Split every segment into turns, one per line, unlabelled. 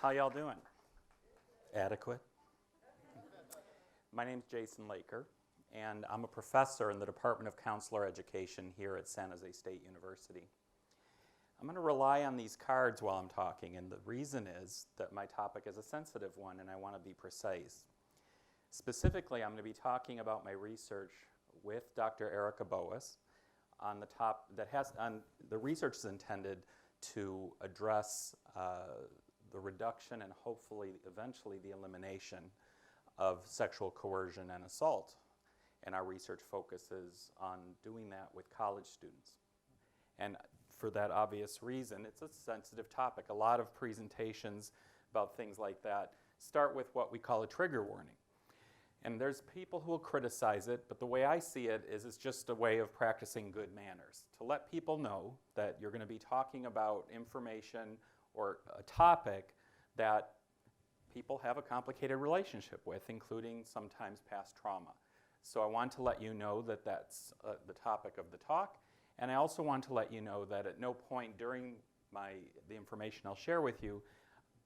How y'all doing? Adequate? My name's Jason Laker, and I'm a professor in the Department of Counselor Education here at San Jose State University. I'm going to rely on these cards while I'm talking, and the reason is that my topic is a sensitive one, and I want to be precise. Specifically, I'm going to be talking about my research with Dr. Erica Boas on the the research is intended to address the reduction and hopefully eventually the elimination of sexual coercion and assault. And our research focuses on doing that with college students. And for that obvious reason, it's a sensitive topic. A lot of presentations about things like that start with what we call a trigger warning. And there's people who will criticize it, but the way I see it is it's just a way of practicing good manners, to let people know that you're going to be talking about information or a topic that people have a complicated relationship with, including sometimes past trauma. So I want to let you know that that's the topic of the talk, and I also want to let you know that at no point during the information I'll share with you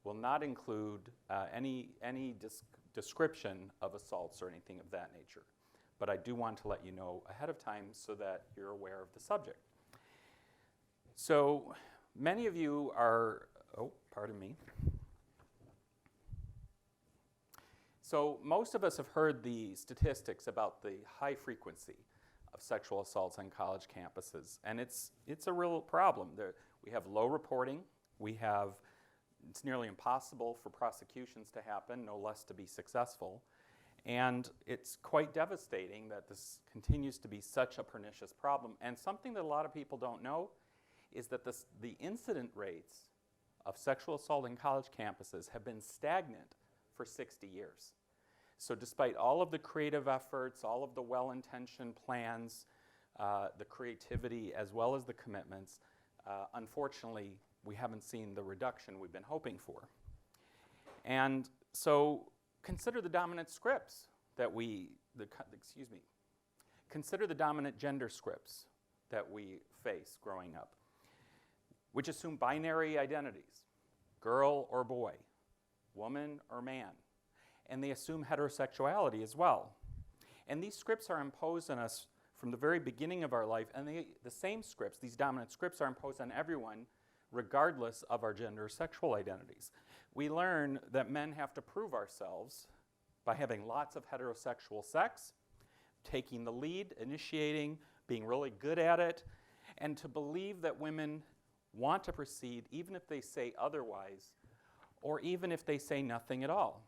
will not include any description of assaults or anything of that nature. But I do want to let you know ahead of time so that you're aware of the subject. So many of you are, So most of us have heard the statistics about the high frequency of sexual assaults on college campuses, and it's a real problem. We have low reporting, it's nearly impossible for prosecutions to happen, no less to be successful. And it's quite devastating that this continues to be such a pernicious problem. And something that a lot of people don't know is that the incident rates of sexual assault in college campuses have been stagnant for 60 years. So despite all of the creative efforts, all of the well-intentioned plans, the creativity, as well as the commitments, unfortunately, we haven't seen the reduction we've been hoping for. And so consider the dominant scripts that consider the dominant gender scripts that we face growing up, which assume binary identities, girl or boy, woman or man, and they assume heterosexuality as well. And these scripts are imposed on us from the very beginning of our life, and the same scripts, these dominant scripts, are imposed on everyone regardless of our gender or sexual identities. We learn that men have to prove ourselves by having lots of heterosexual sex, taking the lead, initiating, being really good at it, and to believe that women want to proceed even if they say otherwise, or even if they say nothing at all.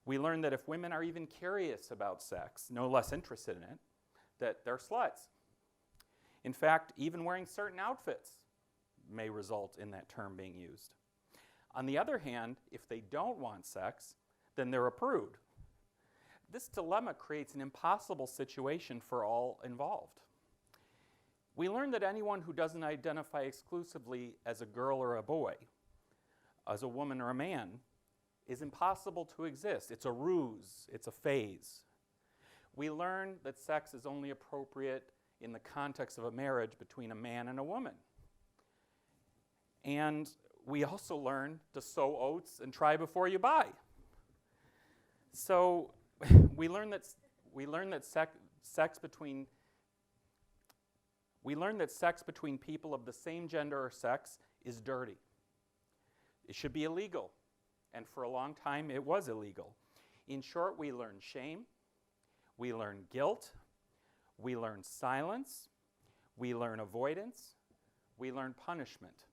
We learn that if women are even curious about sex, no less interested in it, that they're sluts. In fact, even wearing certain outfits may result in that term being used. On the other hand, if they don't want sex, then they're a prude. This dilemma creates an impossible situation for all involved. We learn that anyone who doesn't identify exclusively as a girl or a boy, as a woman or a man, is impossible to exist. It's a ruse, it's a phase. We learn that sex is only appropriate in the context of a marriage between a man and a woman. And we also learn to sow oats and try before you buy. So we learn that sex between people of the same gender or sex is dirty. It should be illegal, and for a long time it was illegal. In short, we learn shame, we learn guilt, we learn silence, we learn avoidance, we learn punishment.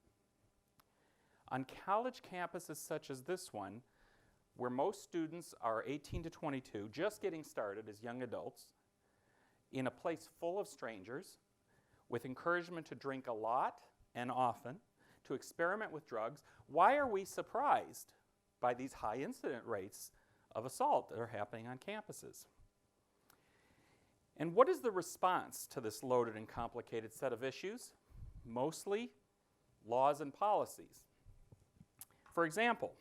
On college campuses such as this one, where most students are 18 to 22, just getting started as young adults, in a place full of strangers, with encouragement to drink a lot and often, to experiment with drugs, why are we surprised by these high incident rates of assault that are happening on campuses? And what is the response to this loaded and complicated set of issues? Mostly laws and policies. For example,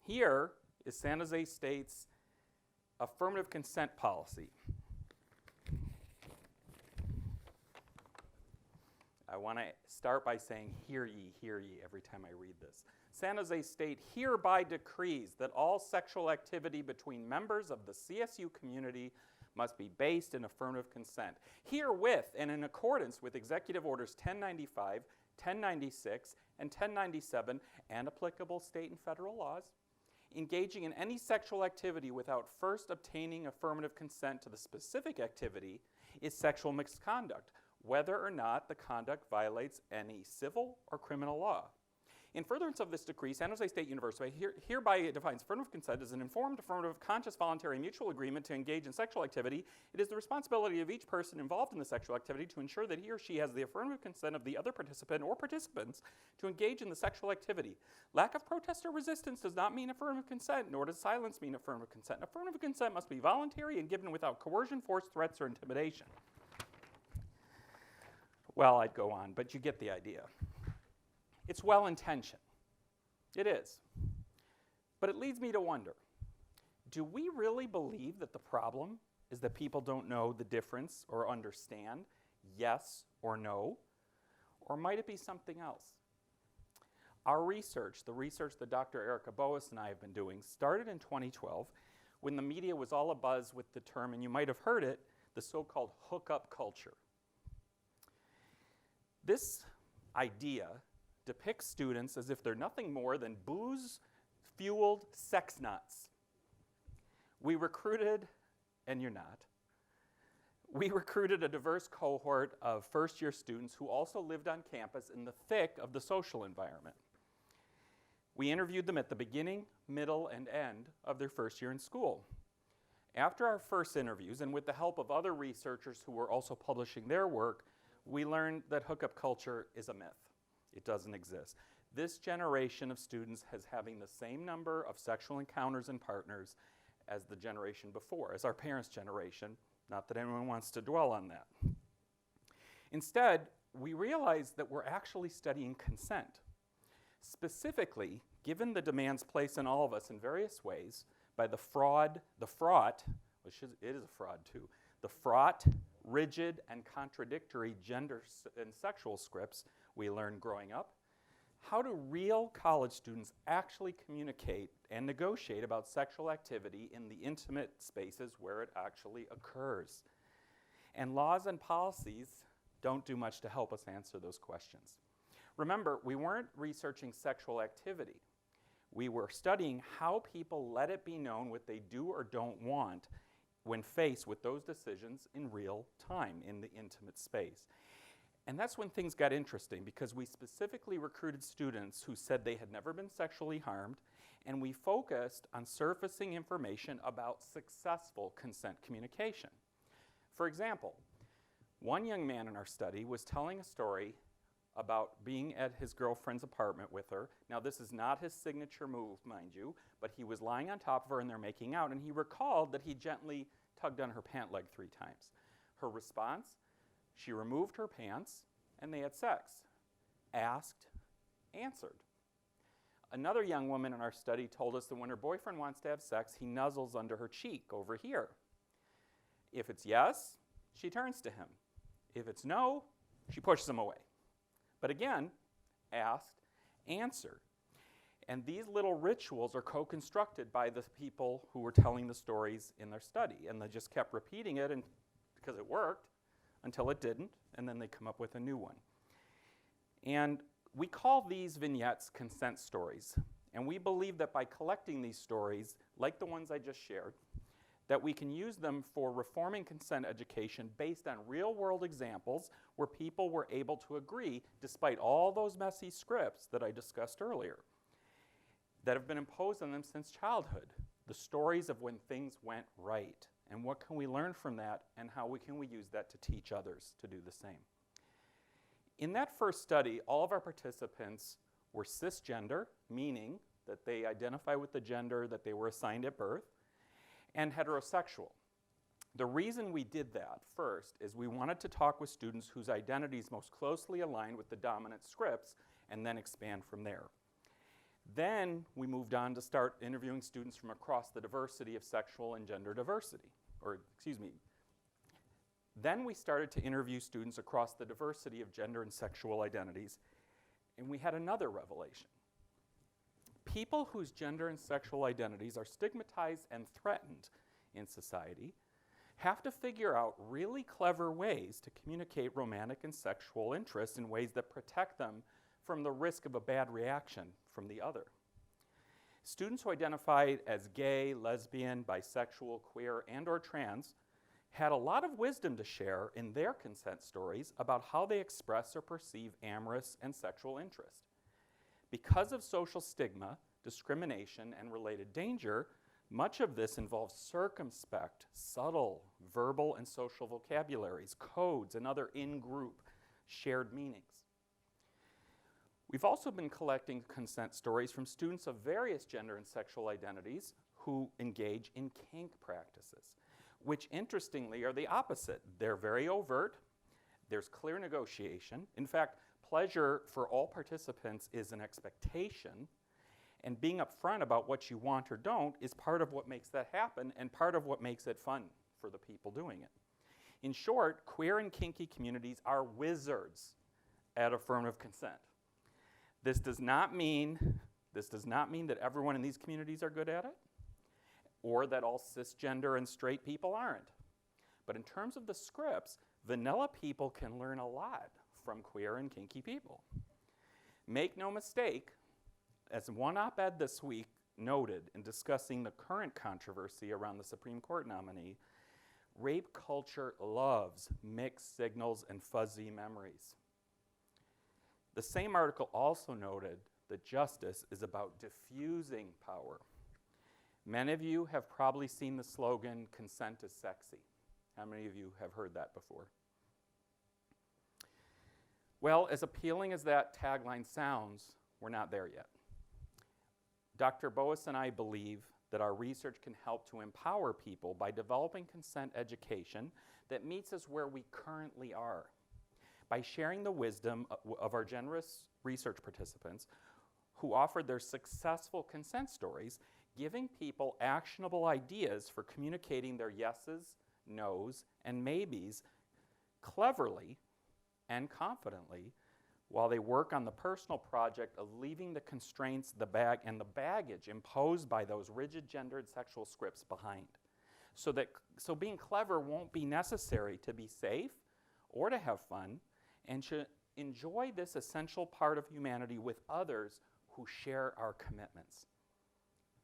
here is San Jose State's affirmative consent policy. I want to start by saying, hear ye, every time I read this. San Jose State hereby decrees that all sexual activity between members of the CSU community must be based in affirmative consent. Herewith, and in accordance with Executive Orders 1095, 1096, and 1097, and applicable state and federal laws, engaging in any sexual activity without first obtaining affirmative consent to the specific activity is sexual misconduct, whether or not the conduct violates any civil or criminal law. In furtherance of this decree, San Jose State University hereby defines affirmative consent as an informed, affirmative, conscious, voluntary, mutual agreement to engage in sexual activity. It is the responsibility of each person involved in the sexual activity to ensure that he or she has the affirmative consent of the other participant or participants to engage in the sexual activity. Lack of protest or resistance does not mean affirmative consent, nor does silence mean affirmative consent. Affirmative consent must be voluntary and given without coercion, force, threats, or intimidation. Well, I'd go on, but you get the idea. It's well-intentioned. It is. But it leads me to wonder, do we really believe that the problem is that people don't know the difference or understand yes or no? Or might it be something else? Our research, the research that Dr. Erica Boas and I have been doing, started in 2012 when the media was all abuzz with the term, and you might have heard it, the so-called hookup culture. This idea depicts students as if they're nothing more than booze-fueled sex nuts. We recruited, and you're not, we recruited a diverse cohort of first-year students who also lived on campus in the thick of the social environment. We interviewed them at the beginning, middle, and end of their first year in school. After our first interviews, and with the help of other researchers who were also publishing their work, we learned that hookup culture is a myth. It doesn't exist. This generation of students is having the same number of sexual encounters and partners as the generation before, as our parents' generation. Not that anyone wants to dwell on that. Instead, we realized that we're actually studying consent. Specifically, given the demands placed on all of us in various ways by the fraught, which it is a fraud too, the fraught, rigid, and contradictory gender and sexual scripts we learned growing up, how do real college students actually communicate and negotiate about sexual activity in the intimate spaces where it actually occurs? And laws and policies don't do much to help us answer those questions. Remember, we weren't researching sexual activity. We were studying how people let it be known what they do or don't want when faced with those decisions in real time in the intimate space. And that's when things got interesting, because we specifically recruited students who said they had never been sexually harmed, and we focused on surfacing information about successful consent communication. For example, one young man in our study was telling a story about being at his girlfriend's apartment with her. Now, this is not his signature move, mind you, but he was lying on top of her and they're making out, and he recalled that he gently tugged on her pant leg 3 times. Her response? She removed her pants and they had sex. Asked, answered. Another young woman in our study told us that when her boyfriend wants to have sex, he nuzzles under her cheek over here. If it's yes, she turns to him. If it's no, she pushes him away. But again, asked, answered. And these little rituals are co-constructed by the people who were telling the stories in their study. And they just kept repeating it because it worked until it didn't, and then they come up with a new one. And we call these vignettes consent stories. And we believe that by collecting these stories, like the ones I just shared, that we can use them for reforming consent education based on real-world examples where people were able to agree despite all those messy scripts that I discussed earlier that have been imposed on them since childhood. The stories of when things went right, and what can we learn from that, and how can we use that to teach others to do the same. In that first study, all of our participants were cisgender, meaning that they identify with the gender that they were assigned at birth, and heterosexual. The reason we did that first is we wanted to talk with students whose identities most closely aligned with the dominant scripts, and then expand from there. Then we moved on to start interviewing students from across the diversity of sexual and gender diversity, Then we started to interview students across the diversity of gender and sexual identities, and we had another revelation. People whose gender and sexual identities are stigmatized and threatened in society have to figure out really clever ways to communicate romantic and sexual interests in ways that protect them from the risk of a bad reaction from the other. Students who identified as gay, lesbian, bisexual, queer, and/or trans had a lot of wisdom to share in their consent stories about how they express or perceive amorous and sexual interest. Because of social stigma, discrimination, and related danger, much of this involves circumspect, subtle, verbal, and social vocabularies, codes, and other in-group shared meanings. We've also been collecting consent stories from students of various gender and sexual identities who engage in kink practices, which interestingly are the opposite. They're very overt, there's clear negotiation. In fact, pleasure for all participants is an expectation, and being upfront about what you want or don't is part of what makes that happen and part of what makes it fun for the people doing it. In short, queer and kinky communities are wizards at affirmative consent. This does not mean that everyone in these communities are good at it, or that all cisgender and straight people aren't. But in terms of the scripts, vanilla people can learn a lot from queer and kinky people. Make no mistake, as one op-ed this week noted in discussing the current controversy around the Supreme Court nominee, rape culture loves mixed signals and fuzzy memories. The same article also noted that justice is about diffusing power. Many of you have probably seen the slogan, "Consent is sexy." How many of you have heard that before? Well, as appealing as that tagline sounds, we're not there yet. Dr. Boas and I believe that our research can help to empower people by developing consent education that meets us where we currently are, by sharing the wisdom of our generous research participants who offered their successful consent stories, giving people actionable ideas for communicating their yeses, nos, and maybes cleverly and confidently while they work on the personal project of leaving the constraints, the baggage imposed by those rigid gendered sexual scripts behind. So being clever won't be necessary to be safe or to have fun, and should enjoy this essential part of humanity with others who share our commitments.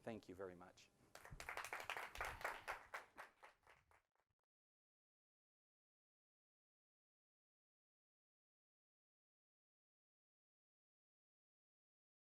Thank you very much.